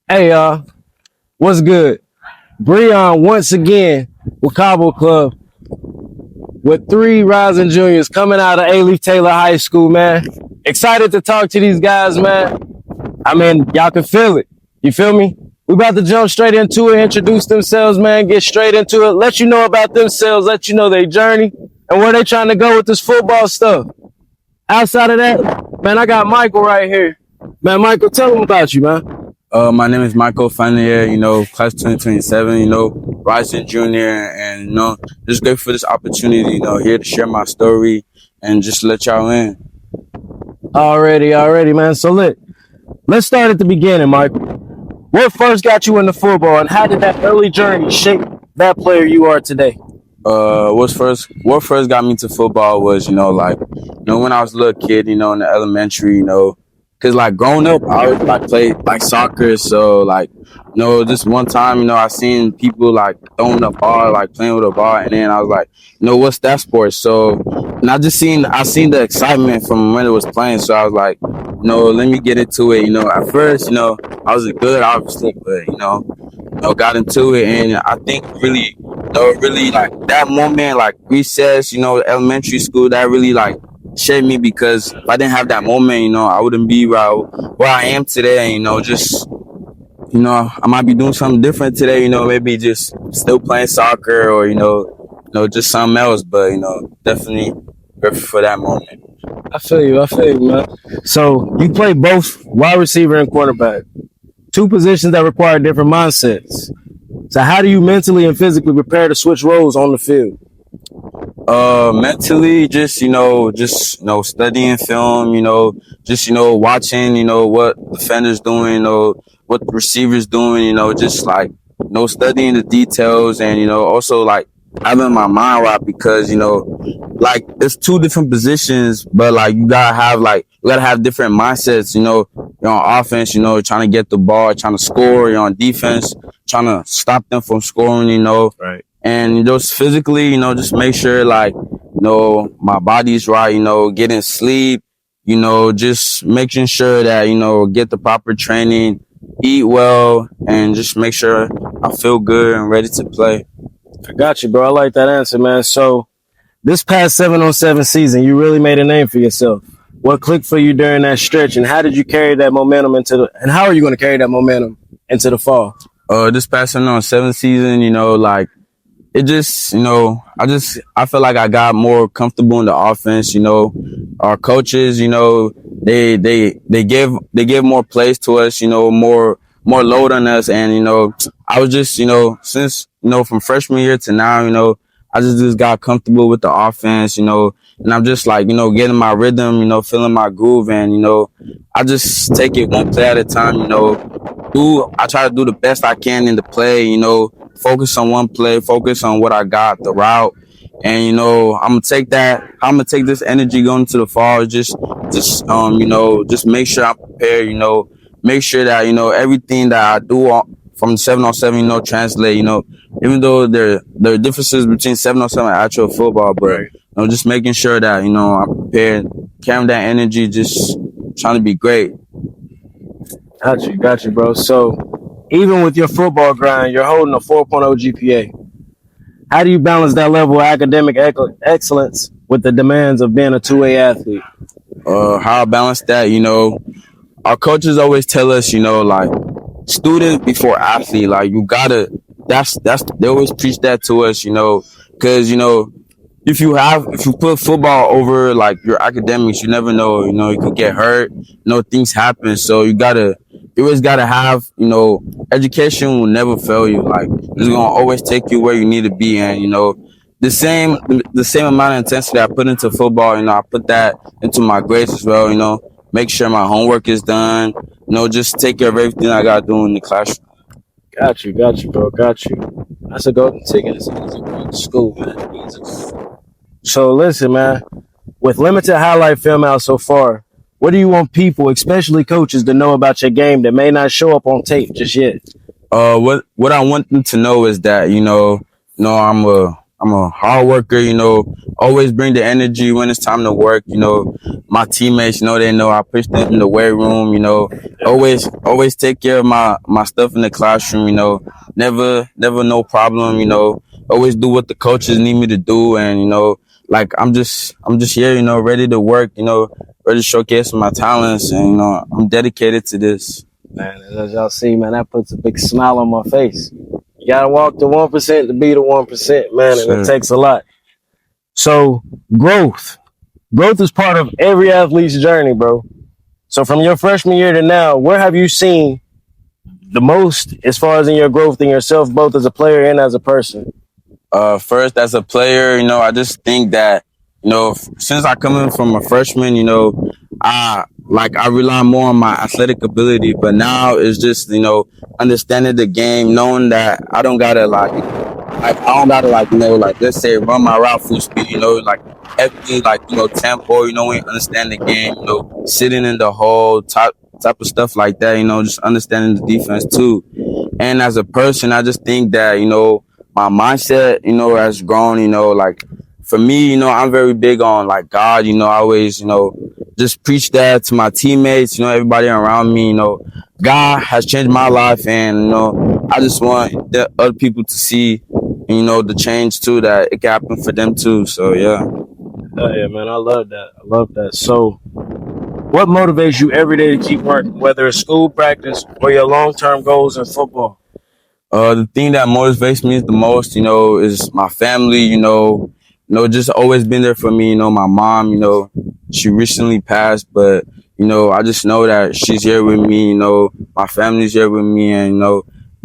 Hey, what's good? Breon once again with Cabo Club with three rising juniors coming out of Alief Taylor High School, man. Excited to talk to these guys, man. I mean, y'all can feel it. You feel me? We about to jump straight into it, introduce themselves, man, get straight into it, let you know about themselves, let you know their journey and where they trying to go with this football stuff. Outside of that, man, I got Michael right here. Man, Michael, tell them about you, man. My name is Michael Faneye, class 2027, rising junior, and, just grateful for this opportunity, here to share my story and just let y'all in. Already, man. So let's start at the beginning, Michael. What first got you into football, and how did that early journey shape that player you are today? What first got me to football was, when I was a little kid, in the elementary, because like growing up, I always like played like soccer. So this one time, I seen people like throwing the ball, like playing with a ball, and then I was like, what's that sport? So, and I seen the excitement from when it was playing. So I was like, let me get into it. At first, I wasn't good, obviously, but got into it, and I think really like that moment, like recess, elementary school, that really like shaped me, because if I didn't have that moment, I wouldn't be where I am today. I might be doing something different today. Maybe just still playing soccer, or just something else. But definitely grateful for that moment. I feel you, man. So you play both wide receiver and quarterback, two positions that require different mindsets. So how do you mentally and physically prepare to switch roles on the field? Mentally, just studying film, watching, what defenders doing, what the receivers doing, just like studying the details, and also like having my mind right, because like it's two different positions, but like you gotta have different mindsets. You're on offense, trying to get the ball, trying to score. You're on defense, trying to stop them from scoring. Right. And just physically, just make sure like, my body's right, getting sleep, just making sure that, get the proper training, eat well, and just make sure I feel good and ready to play. I got you, bro. I like that answer, man. So this past 7-on-7 season, you really made a name for yourself. What clicked for you during that stretch, and how did you carry that momentum and how are you going to carry that momentum into the fall? This past 7-on-7 season, it just, I feel like I got more comfortable in the offense. Our coaches, they give more plays to us, more load on us. And, I was just, since, from freshman year to now, I just got comfortable with the offense, and I'm just like, getting my rhythm, feeling my groove. And, I just take it one play at a time, I try to do the best I can in the play, focus on one play, focus on what I got, the route. And, I'm gonna take this energy going into the fall, just make sure I'm prepared, make sure that, everything that I do from 7-on-7, translate, even though there are differences between 7-on-7 and actual football, but, just making sure that, I'm prepared, carrying that energy, just trying to be great. Got you, bro. So even with your football grind, you're holding a 4.0 GPA. How do you balance that level of academic excellence with the demands of being a 2A athlete? How I balance that, our coaches always tell us, like, student before athlete. Like, you gotta, they always preach that to us, because, if you put football over like your academics, you never know, you could get hurt, things happen. So you always gotta have, education will never fail you. Like, it's gonna always take you where you need to be. And, the same amount of intensity I put into football, I put that into my grades as well, make sure my homework is done, just take care of everything I gotta do in the classroom. Got you, bro. Got you. That's a golden ticket. It's easy going to school, man. Easy. So listen, man, with limited highlight film out so far, what do you want people, especially coaches, to know about your game that may not show up on tape just yet? What I want them to know is that, I'm I'm a hard worker, always bring the energy when it's time to work, my teammates, they know I push them in the weight room, always take care of my stuff in the classroom, never no problem, always do what the coaches need me to do. And, like I'm just here, ready to work, ready to showcase my talents. And, I'm dedicated to this. Man, as y'all see, man, that puts a big smile on my face. You gotta walk the 1% to be the 1%, man, and it takes a lot. So growth is part of every athlete's journey, bro. So from your freshman year to now, where have you seen the most as far as in your growth in yourself, both as a player and as a person? First, as a player, I just think that, since I come in from a freshman, I rely more on my athletic ability, but now it's just, understanding the game, knowing that I don't gotta let's say run my route full speed, everything tempo, we understand the game, sitting in the hole, type of stuff like that, just understanding the defense too. And as a person, I just think that, my mindset, has grown, for me, I'm very big on God, I always, just preach that to my teammates, everybody around me, God has changed my life. And, I just want the other people to see, the change too, that it can happen for them too. So, yeah. Oh, yeah, man. I love that. So what motivates you every day to keep working, whether it's school practice or your long-term goals in football? The thing that motivates me the most, is my family, just always been there for me. My mom, she recently passed, but, I just know that she's here with me, my family's here with me. And,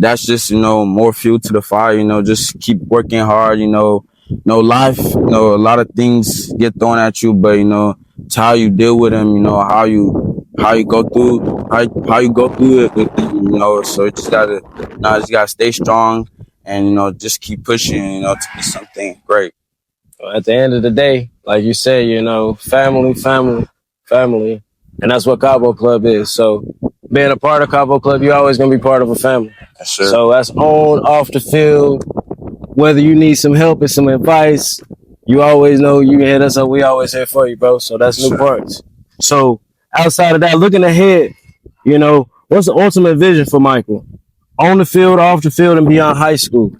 that's just, more fuel to the fire, just keep working hard, life, a lot of things get thrown at you, but, it's how you deal with them, how you go through, how you go through it with them, so you just gotta stay strong and, just keep pushing, to be something great. At the end of the day, like you said, family. And that's what Cabo Club is. So being a part of Cabo Club, you're always going to be part of a family. Sure. So that's on, off the field. Whether you need some help and some advice, you always know you can hit us up. We always here for you, bro. So that's new parts. So outside of that, looking ahead, what's the ultimate vision for Michael? On the field, off the field, and beyond high school?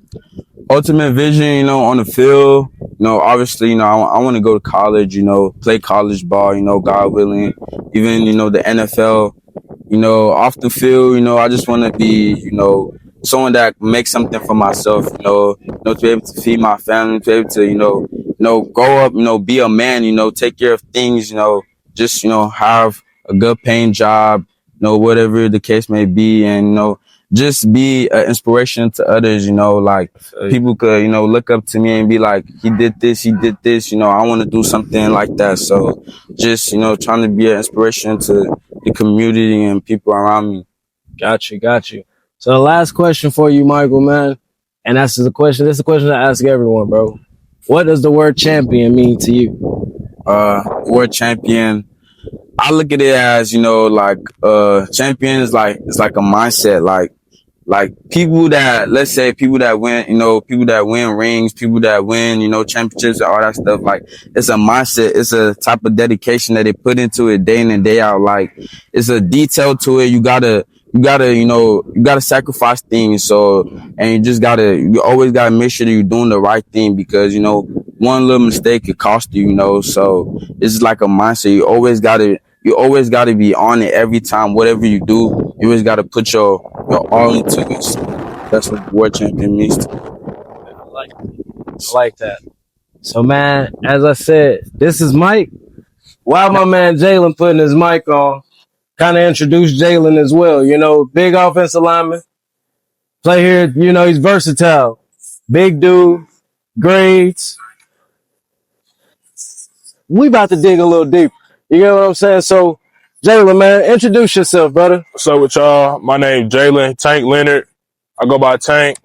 Ultimate vision, on the field, obviously, I want to go to college, play college ball, God willing, even, the NFL, off the field, I just want to be, someone that makes something for myself, to be able to feed my family, to be able to, grow up, be a man, take care of things, just, have a good paying job, whatever the case may be. And, just be an inspiration to others, people could, look up to me and be like, he did this, I want to do something like that. So just, trying to be an inspiration to the community and people around me. Got you. So the last question for you, Michael, man, and that's the question I ask everyone, bro. What does the word champion mean to you? Word champion, I look at it as, champion is it's like a mindset, like people that, let's say people that win, people that win rings, people that win, championships and all that stuff. It's a mindset. It's a type of dedication that they put into it day in and day out. It's a detail to it. You gotta, sacrifice things. So, and you always gotta make sure that you're doing the right thing because, one little mistake could cost you, so it's like a mindset. You always gotta be on it every time. Whatever you do, you always gotta put your all into it. So that's what the word champion means to me. I like that. So, man, as I said, this is Mike. While my man Jaylon putting his mic on, kind of introduce Jaylon as well. Big offensive lineman. Play here, he's versatile. Big dude, grades. We about to dig a little deeper. You get what I'm saying? So, Jaylon, man, introduce yourself, brother. What's up with y'all? My name Jaylon, Tank Leonard. I go by Tank.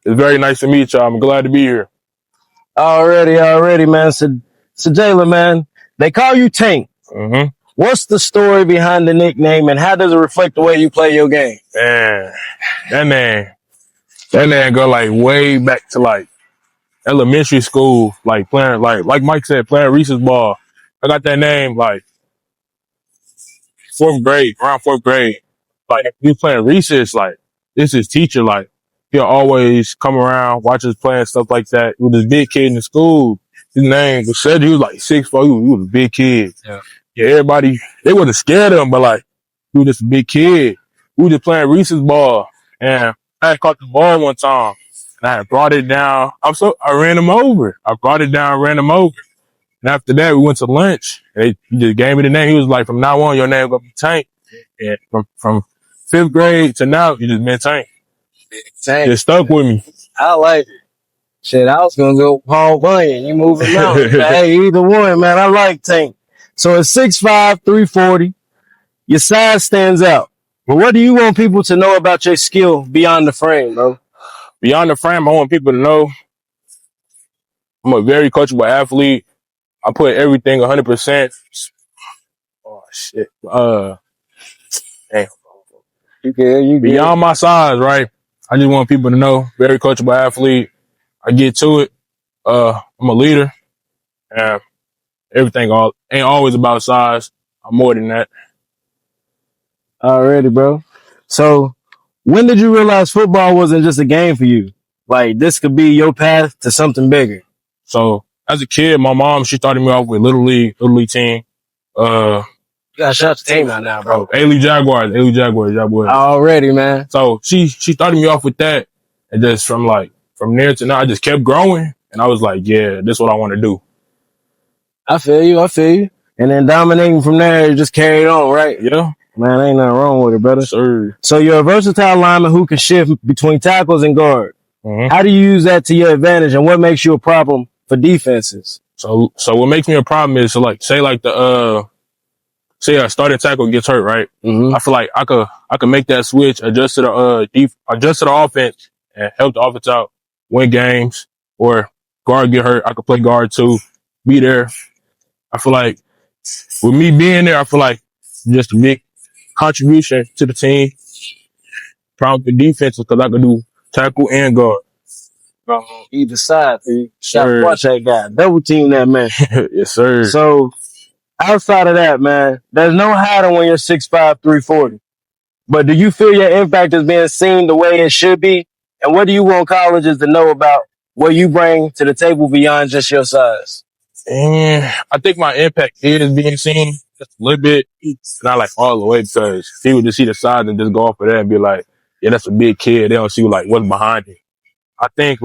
It's very nice to meet y'all. I'm glad to be here. Already, man. So Jaylon, man, they call you Tank. Mm-hmm. What's the story behind the nickname, and how does it reflect the way you play your game? Man, that man go way back to elementary school, like playing, like Mike said, playing Reese's ball. I got that name, like, around fourth grade. Like, we playing Reese's, like, this is teacher, like, he'll always come around, watch us playing stuff like that. With this big kid in the school, his name was said he was like 6'4", he was a big kid. Yeah, everybody, they wasn't scared of him, but like, he was just a big kid. We were just playing Reese's ball, and I had caught the ball one time, and I had brought it down. I ran him over. I brought it down, ran him over. And after that, we went to lunch. He just gave me the name. He was like, from now on, your name gonna be Tank. And from fifth grade to now, he just been Tank. Tank. It stuck with me. I like it. Shit, I was gonna go Paul Bunyan. You moving mountains. Hey, either one, man. I like Tank. So it's 6'5", 340. Your size stands out. But what do you want people to know about your skill beyond the frame, bro? Beyond the frame, I want people to know I'm a very coachable athlete. I put everything 100%. Oh shit. Damn. You Beyond my size, right? I just want people to know, very coachable athlete. I get to it. I'm a leader. And everything ain't always about size. I'm more than that. Already, bro. So when did you realize football wasn't just a game for you? Like, this could be your path to something bigger. So as a kid, my mom, she started me off with Little League team. You gotta shout the team out now, bro. Alief Jaguars. Already, man. So she started me off with that. And just from there to now, I just kept growing. And I was like, yeah, this is what I want to do. I feel you. And then dominating from there, it just carried on, right? Yeah. Man, ain't nothing wrong with it, brother. Sir. So you're a versatile lineman who can shift between tackles and guard. Mm-hmm. How do you use that to your advantage, and what makes you a problem for defenses? So what makes me a problem is, so say a starting tackle gets hurt, right? Mm-hmm. I feel like I could make that switch, adjust to the offense, and help the offense out, win games. Or guard get hurt, I could play guard too, be there. I feel like with me being there, I feel like just a big contribution to the team. Problem for defense because I could do tackle and guard. Either side, you Sure. gotta watch that guy. Double team that man. Yes, sir. So outside of that, man, there's no hiding when you're 6'5", 340. But do you feel your impact is being seen the way it should be? And what do you want colleges to know about what you bring to the table beyond just your size? And I think my impact is being seen just a little bit. It's not like all the way, because people just see the size and just go off of that and be like, yeah, that's a big kid. They don't see like what's behind it. I think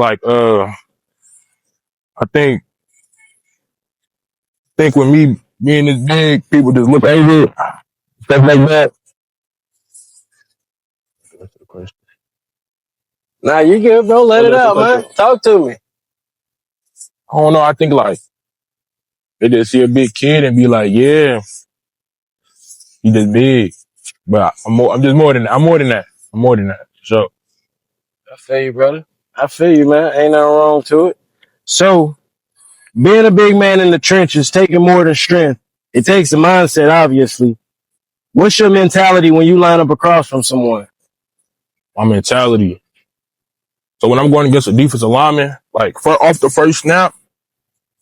with me being this big, people just look over it, stuff like that. That's the question. Nah, you good, bro. Let it out, man. Talk to me. I don't know. I think like they just see a big kid and be like, yeah, he just big. But I'm just more than that. I'm more than that. So I feel you, brother. I feel you, man. Ain't nothing wrong to it. So, being a big man in the trenches, taking more than strength, it takes a mindset, obviously. What's your mentality when you line up across from someone? my mentality. So when I'm going against a defensive lineman, like off the first snap,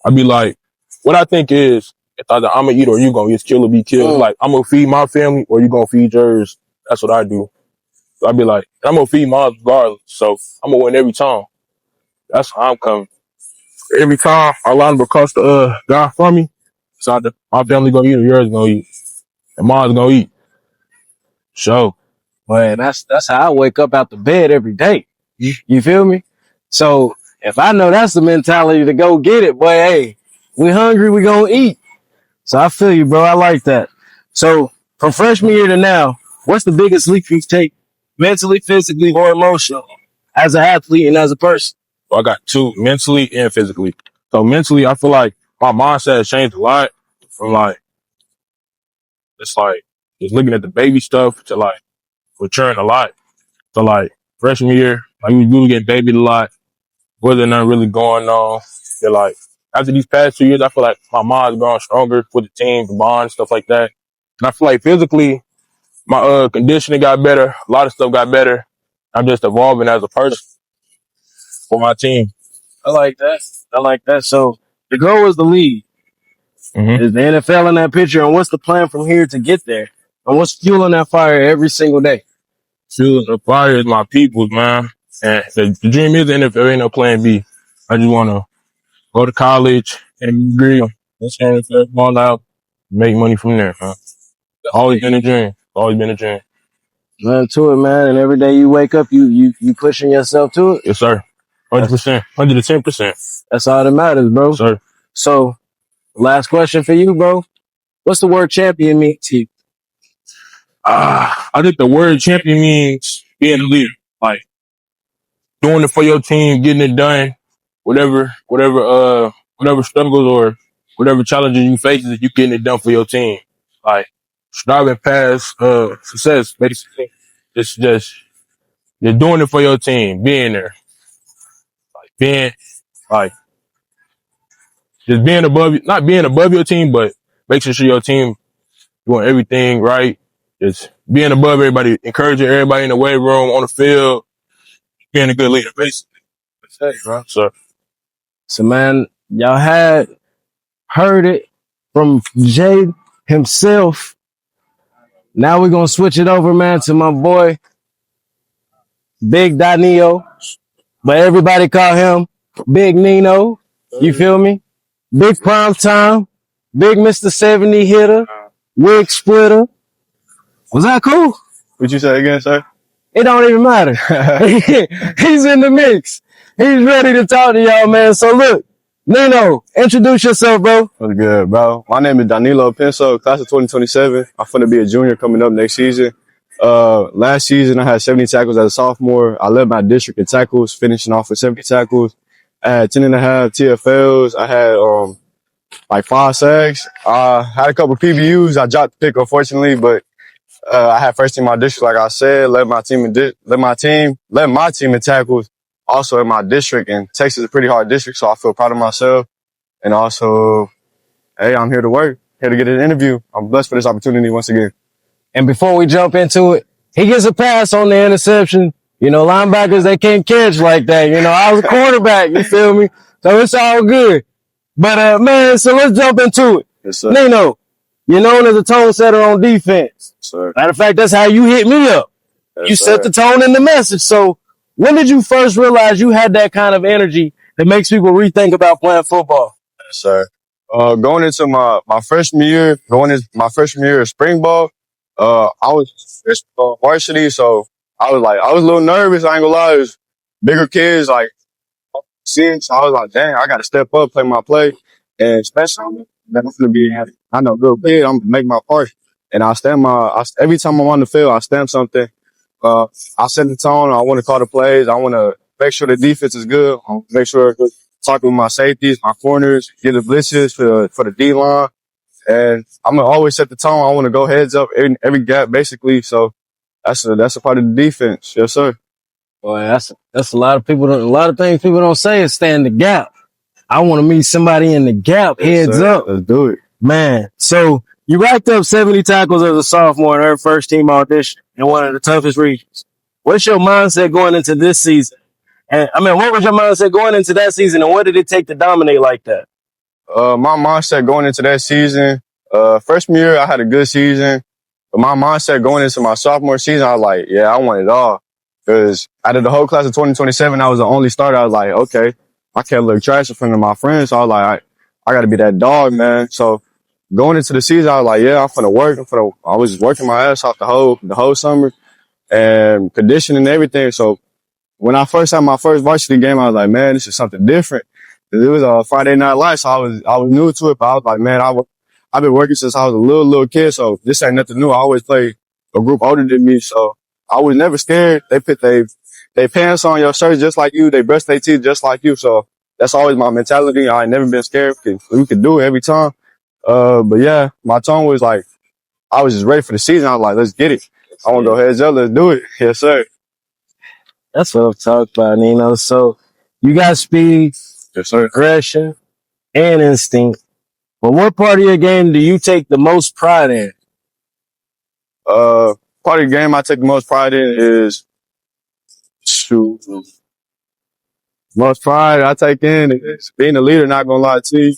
I'd be like, what I think is, it's either I'm gonna eat or you gonna eat. Kill or be killed. Like, I'm gonna feed my family or you gonna feed yours. That's what I do. So I'd be like, I'm gonna feed mine regardless. So I'm gonna win every time. That's how I'm coming. Every time I line up across the guy from me, it's either my family gonna eat or yours gonna eat. And mine's gonna eat. So, Man, that's how I wake up out the bed every day. You feel me? So if I know that's the mentality to go get it, boy, hey, we hungry, we gonna eat. So I feel you, bro. I like that. So from freshman year to now, what's the biggest leap you take mentally, physically, or emotionally as an athlete and as a person? I got two, mentally and physically. So mentally, I feel like my mindset has changed a lot from like just looking at the baby stuff to like maturing a lot. So like freshman year, like we were getting babied a lot. Wasn't nothing really going on. They're like, after these past 2 years, I feel like my mind's growing stronger with the team, the bond, stuff like that. And I feel like physically, my conditioning got better. A lot of stuff got better. I'm just evolving as a person for my team. I like that. I like that. So the goal is the league. Mm-hmm. Is the NFL in that picture? And what's the plan from here to get there? And what's fueling that fire every single day? Fueling the fire is my peoples, man. And the dream is the NFL, ain't no plan B. I just want to go to college and degree. Let's NFL, ball out, make money from there, man. Always been a dream. Always been a dream. Nothing to it, man. And every day you wake up, you pushing yourself to it. Yes, sir. 100%. 110%. That's all that matters, bro. Yes, sir. So, last question for you, bro. What's the word champion mean to you? I think the word champion means being a leader. Like, doing it for your team, getting it done, whatever struggles or whatever challenges you face, you getting it done for your team. Like, striving past, success, basically. It's just, you're doing it for your team, being there. Like, just being above, not being above your team, but making sure your team doing everything right. Just being above everybody, encouraging everybody in the weight room, on the field, being a good leader, basically. That's it, bro. So, man, y'all had heard it from Jay himself. Now we're going to switch it over, man, to my boy, Big Danilo. But everybody call him Big Nino. You feel me? Big prime time. Big Mr. 70 hitter. Wig splitter. Was that cool? What you say again, sir? It don't even matter. He's in the mix. He's ready to talk to y'all, man. So look, Nino, introduce yourself, bro. What's good, bro? My name is Danilo Penso, class of 2027. I'm finna be a junior coming up next season. Last season I had 70 tackles as a sophomore. I led my district in tackles, finishing off with 70 tackles. I had 10 and a half TFLs. I had like 5 sacks. I had a couple PBUs. I dropped the pick, unfortunately, but I had first team my district, like I said. Led my team in tackles. Also in my district, and Texas is a pretty hard district, so I feel proud of myself. And also, hey, I'm here to work, here to get an interview. I'm blessed for this opportunity once again. And before we jump into it, he gets a pass on the interception. You know, linebackers, they can't catch like that. You know, I was a quarterback, you feel me? So it's all good. But, man, so let's jump into it. Yes, sir. Nino, you're known as a tone setter on defense. Yes, sir. Matter of fact, that's how you hit me up. Yes, you set the tone in the message. So when did you first realize you had that kind of energy that makes people rethink about playing football? Yes, sir. Going into my freshman year, of spring ball, I was varsity, so I was a little nervous. I ain't gonna lie. It was bigger kids, like, so I was like, dang, I got to step up, play my play, and especially that I'm gonna be, I know, real big. I'm gonna make my part, and every time I'm on the field, I stamp something. I set the tone. I want to call the plays. I want to make sure the defense is good. I want to make sure talking with my safeties, my corners, get the blitzes for the D line, and I'm gonna always set the tone. I want to go heads up every gap, basically. So that's a part of the defense. Yes, sir. Boy, that's a lot of things people don't say is stay in the gap. I want to meet somebody in the gap, Yes, heads sir. up. Let's do it. Man, so you racked up 70 tackles as a sophomore in our first team audition in one of the toughest regions. What's your mindset going into this season? And I mean, what was your mindset going into that season, and what did it take to dominate like that? My mindset going into that season, freshman year, I had a good season. But my mindset going into my sophomore season, I was like, yeah, I want it all. Because out of the whole class of 2027, I was the only starter. I was like, okay, I can't look trash in front of my friends. So I was like, I got to be that dog, man. So going into the season, I was like, yeah, I'm finna work. I was working my ass off the whole summer and conditioning and everything. So when I first had my first varsity game, I was like, man, this is something different. It was a Friday Night Lights, so I was new to it, but I was like, man, I've been working since I was a little kid, so this ain't nothing new. I always played a group older than me, so I was never scared. They put they pants on your shirt just like you, they brush their teeth just like you, so that's always my mentality. I ain't never been scared. We could do it every time. But yeah, my tone was like, I was just ready for the season. I was like, let's get it. I want to go heads up. Let's do it. Yes, sir. That's what I'm talking about, Nino. So you got speed, Yes, sir. aggression, and instinct. But what part of your game do you take the most pride in? Part of the game I take the most pride in is Most pride I take in is being a leader, not gonna lie to you.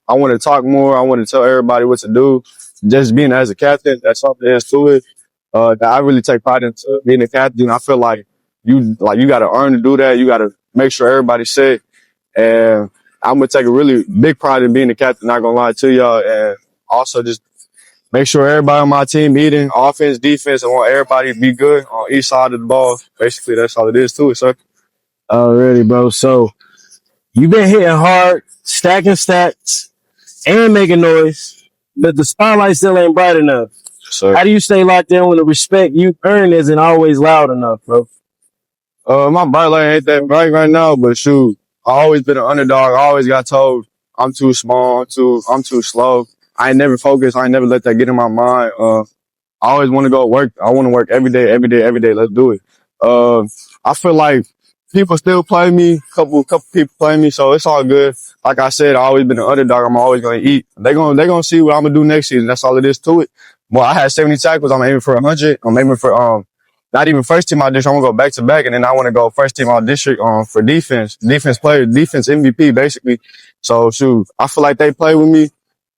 I want to talk more. I want to tell everybody what to do. Just being as a captain, that's something else to it. That I really take pride into being a captain. I feel like you got to earn to do that. You got to make sure everybody's set. And I'm gonna take a really big pride in being a captain, not gonna lie to y'all. And also just make sure everybody on my team eating, offense, defense. I want everybody to be good on each side of the ball. Basically, that's all it is to it, sir. Already, bro. So you've been hitting hard, stacking stats, and making noise, but the spotlight still ain't bright enough. Sir. How do you stay locked in when the respect you earn isn't always loud enough, bro? My bright light ain't that bright right now, but shoot, I always been an underdog. I always got told I'm too small, I'm too slow. I ain't never focused. I ain't never let that get in my mind. I always want to go work. I want to work every day, every day, every day. Let's do it. I feel like people still play me. Couple people play me, so it's all good. Like I said, I always been an underdog. I'm always gonna eat. They gonna see what I'm gonna do next season. That's all it is to it. Well, I had 70 tackles. I'm aiming for 100. I'm aiming for not even first team all district. I'm gonna go back to back, and then I want to go first team all district for defense player, defense MVP basically. So shoot, I feel like they play with me.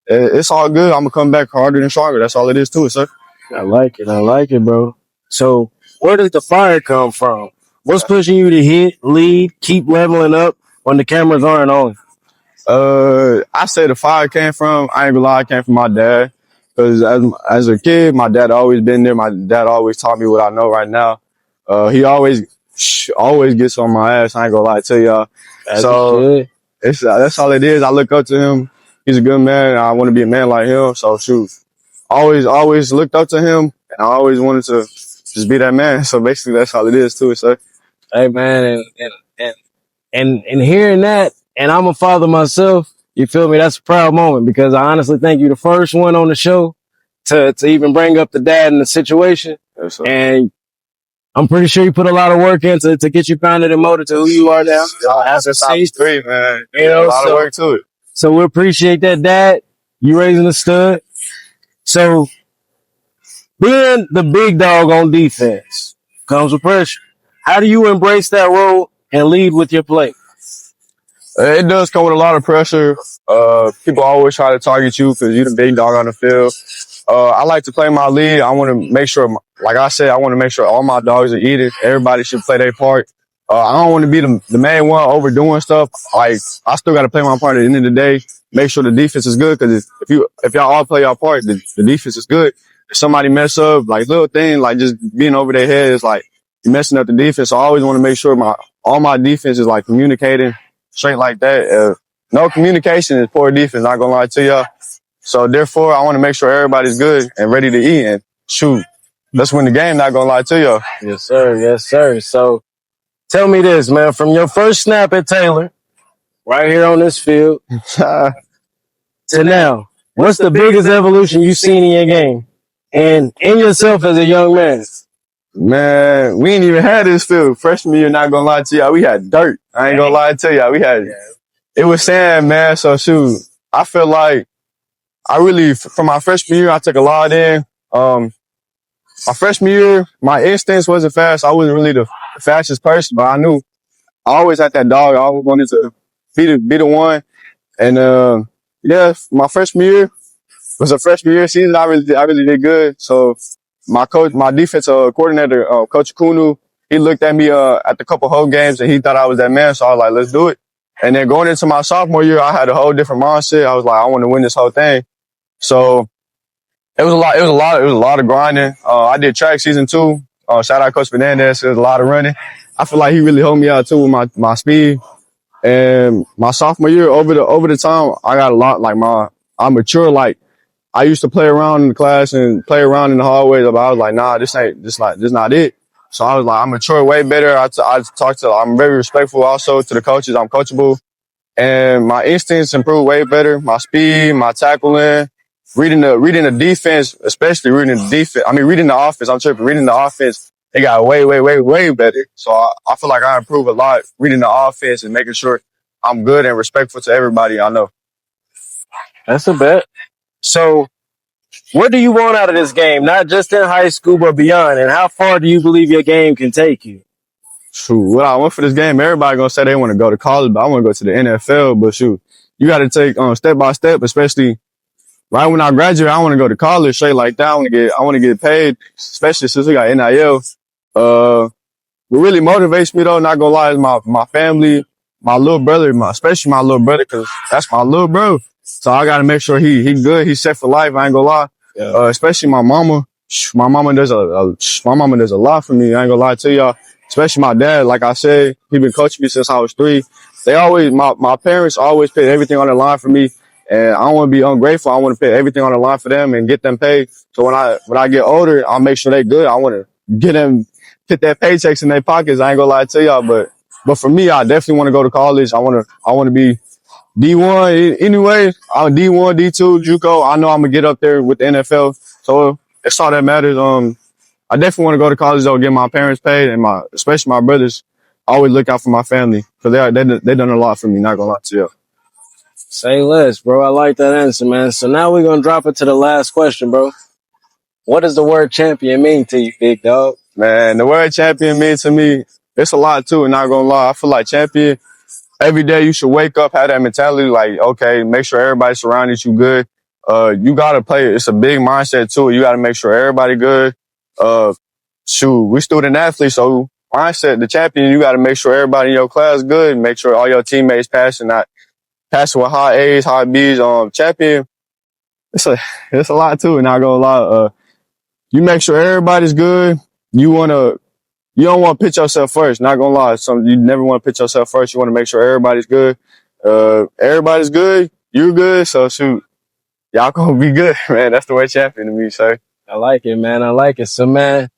It's all good. I'm gonna come back harder and stronger. That's all it is to it, sir. I like it. I like it, bro. So where does the fire come from? What's pushing you to hit, lead, keep leveling up when the cameras aren't on? I say the fire came from, I ain't gonna lie, it came from my dad. Cause as a kid, my dad always been there. My dad always taught me what I know right now. He always gets on my ass. I ain't gonna lie to y'all. So that's all it is. I look up to him. He's a good man. I want to be a man like him. So shoot, always looked up to him, and I always wanted to just be that man. So basically, that's all it is to it, sir. Hey man, and hearing that, and I'm a father myself, you feel me? That's a proud moment because I honestly think you're the first one on the show to even bring up the dad in the situation. Yes, sir. And I'm pretty sure you put a lot of work into to get you founded and molded to who you are now. That's a top three, man. You know, a lot of work to it. So we appreciate that, Dad. You raising a stud. So being the big dog on defense comes with pressure. How do you embrace that role and lead with your play? It does come with a lot of pressure. People always try to target you because you're the big dog on the field. I like to play my lead. I want to make sure, like I said, I want to make sure all my dogs are eating. Everybody should play their part. I don't want to be the main one overdoing stuff. Like, I still got to play my part at the end of the day. Make sure the defense is good because if y'all all play your part, the defense is good. If somebody mess up, like little thing, like just being over their head is like messing up the defense. So I always want to make sure all my defense is like communicating straight like that. No communication is poor defense. Not gonna lie to y'all. So therefore, I want to make sure everybody's good and ready to eat and shoot. Let's win the game. Not gonna lie to y'all. Yes, sir. Yes, sir. So tell me this, man, from your first snap at Taylor, right here on this field, to now, what's the biggest evolution you've seen in your game and in yourself as a young man? Man, we ain't even had this field. Freshman year, not gonna lie to y'all, we had dirt. I ain't gonna lie to y'all. It was sand, man. So shoot, I feel like from my freshman year, I took a lot in. My freshman year, my instincts wasn't fast. I wasn't really the fastest person, but I knew I always had that dog. I always wanted to be the one. And, yeah, my freshman year was a freshman year season. I really did good. So my defensive coordinator, Coach Kunu, he looked at me, at the couple whole games and he thought I was that man. So I was like, let's do it. And then going into my sophomore year, I had a whole different mindset. I was like, I want to win this whole thing. So it was a lot of grinding. I did track season 2. Shout out Coach Fernandez. It was a lot of running. I feel like he really helped me out too with my speed. And my sophomore year, over the time, I got a lot, like I matured. Like, I used to play around in the class and play around in the hallways, but I was like, nah, this not it. So I was like, I matured way better. I'm very respectful also to the coaches. I'm coachable. And my instincts improved way better. My speed, my tackling, reading the defense, especially reading the offense. I'm tripping. Reading the offense, it got way better. So I feel like I improved a lot reading the offense and making sure I'm good and respectful to everybody I know. That's a bet. So what do you want out of this game? Not just in high school, but beyond. And how far do you believe your game can take you? shoot, what I went for this game, everybody gonna say they want to go to college, but I want to go to the NFL. But shoot, you got to take step by step, especially right when I graduate. I want to go to college straight like that. I want to get paid, especially since we got NIL. What really motivates me though, not gonna lie, is my family, my little brother, especially my little brother, cause that's my little bro. So I gotta make sure he good, he's set for life. I ain't gonna lie. Yeah. Especially my mama. My mama does a lot for me. I ain't gonna lie to y'all. Especially my dad. Like I said, he been coaching me since I was 3. My parents always put everything on the line for me. And I don't want to be ungrateful. I want to put everything on the line for them and get them paid. So when I get older, I'll make sure they good. I want to get them, put that paychecks in their pockets. I ain't gonna lie to y'all, but for me, I definitely want to go to college. I want to be D1 anyway. I'm D1, D2, JUCO. I know I'm gonna get up there with the NFL. So that's all that matters. I definitely want to go to college though, get my parents paid, and especially my brothers. I always look out for my family because they done a lot for me. Not gonna lie to you. Say less, bro. I like that answer, man. So now we're gonna drop it to the last question, bro. What does the word champion mean to you, big dog? Man, the word champion means to me, it's a lot too. And not gonna lie, I feel like champion. Every day you should wake up, have that mentality, like, okay, make sure everybody surrounding you good. You gotta play. It's a big mindset too. You gotta make sure everybody good. Shoot, we student athletes, so mindset, the champion, you gotta make sure everybody in your class good and make sure all your teammates passing, not passing with high A's, high B's. Champion, it's a lot too. And not gonna lie, you make sure everybody's good. You don't want to put yourself first. Not gonna lie, you never want to put yourself first. You want to make sure everybody's good. Everybody's good. You good. So shoot, y'all gonna be good, man. That's the way champion to me, sir. I like it, man. I like it. So, man,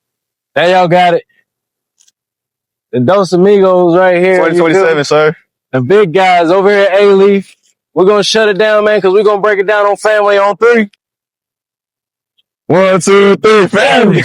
there y'all got it. The Dos Amigos right here. 2027, sir. The big guys over here at Alief. We're gonna shut it down, man, because we're gonna break it down on family on 3. 1, 2, 3, family.